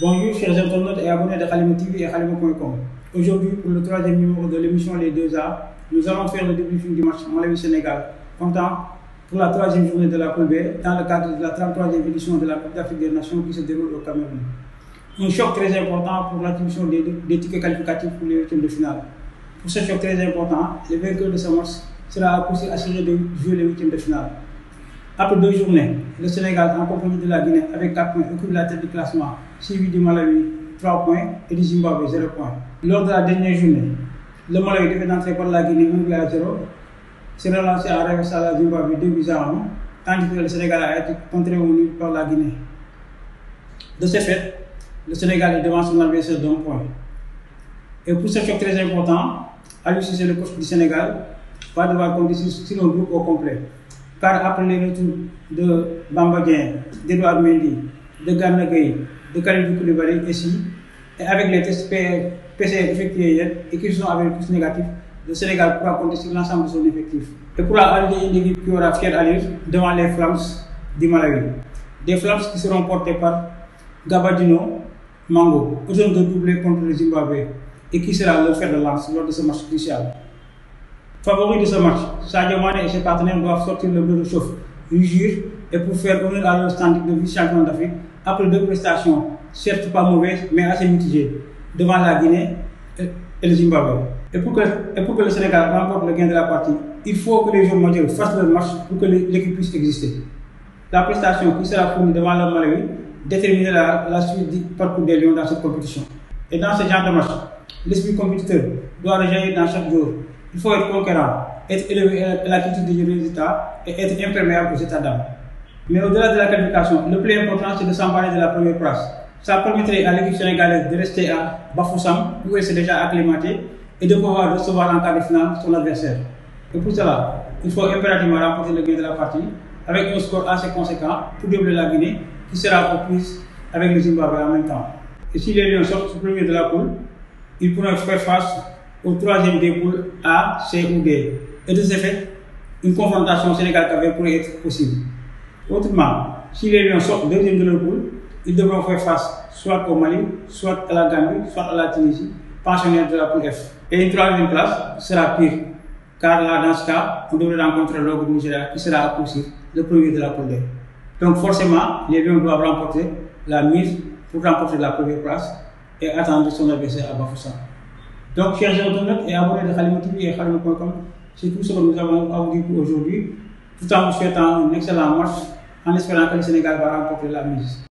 Bonjour chers internautes et abonnés de Khalima TV et Khalima.com. Aujourd'hui, pour le troisième numéro de l'émission Les 2A, nous allons faire le débriefing du match Malawi-Sénégal, comptant pour la troisième journée de la Poule B, dans le cadre de la 33e édition de la Coupe d'Afrique des Nations qui se déroule au Cameroun. Un choc très important pour l'attribution des tickets qualificatifs pour les huitièmes de finale. Pour ce choc très important, le vainqueur de ce match sera aussi assuré de jouer les huitièmes de finale. Après 2 journées, le Sénégal, en compagnie de la Guinée, avec 4 points, occupe la tête du classement, suivi du Malawi, 3 points, et du Zimbabwe, 0 points. Lors de la dernière journée, le Malawi devait entrer par la Guinée 1-0, s'est relancé en renversant la Zimbabwe 2-1, tandis que le Sénégal a été contré au nul par la Guinée. De ce fait, le Sénégal est devant son adversaire d'1 point. Et pour ce choc très important, Aliou Cissé, le coach du Sénégal, va devoir compter sur un groupe au complet. Car après les retours de Bamba Dieng, d'Edouard Mendy, de Gana Gueye, de Kalidou Koulibaly ici, et avec les tests PCR effectués hier et qui sont avec tous négatifs, le Sénégal pourra compter sur l'ensemble de son effectif. Et pourra aligner une équipe qui aura fière allure devant les Flames du Malawi. Des Flames qui seront portés par Gabadino Mango, auteur de doublé contre le Zimbabwe, et qui sera le fer de lance lors de ce match crucial. Favori de ce match, Sadio Mané et ses partenaires doivent sortir le bleu de chauffe, rugir et pour faire honneur à leur standing de vice-champion d'Afrique après 2 prestations, certes pas mauvaises mais assez mitigées, devant la Guinée et le Zimbabwe. Et pour que le Sénégal remporte le gain de la partie, il faut que les joueurs majeurs fassent leur match pour que l'équipe puisse exister. La prestation qui sera fournie devant le Malawi déterminera la suite du parcours des Lions dans cette compétition. Et dans ce genre de match, l'esprit compétiteur doit rejaillir dans chaque jour. Il faut être conquérant, être élevé à la critique des résultats et être imperméable aux états d'âme. Mais au-delà de la qualification, le plus important c'est de s'emparer de la première place. Ça permettrait à l'équipe sénégalaise de rester à Bafoussam, où elle s'est déjà acclimatée, et de pouvoir recevoir en quart de finale son adversaire. Et pour cela, il faut impérativement remporter le gain de la partie, avec un score assez conséquent pour doubler la Guinée, qui sera aux prises avec le Zimbabwe en même temps. Et si les Lions sortent premier de la poule, ils pourront faire face au troisième des poules A, C ou D. Et de ce fait, une confrontation Sénégal-Cap pourrait être possible. Autrement, si les Lions sortent deuxième de leur poule, ils devront faire face soit au Mali, soit à la Gambie, soit à la Tunisie, pensionnaire de la poule F. Et une troisième place sera pire, car là, dans ce cas, on devrait rencontrer le groupe Nigeria qui sera à coup sûr le premier de la poule D. Donc forcément, les Lions doivent remporter la mise pour remporter la première place et attendre son adversaire à Bafoussam. Donc, chers internautes et abonnés de Khalima TV et Khalima.com, c'est tout ce que nous avons à vous dire pour aujourd'hui, tout en vous souhaitant un excellent match, en espérant que le Sénégal va remporter la mise.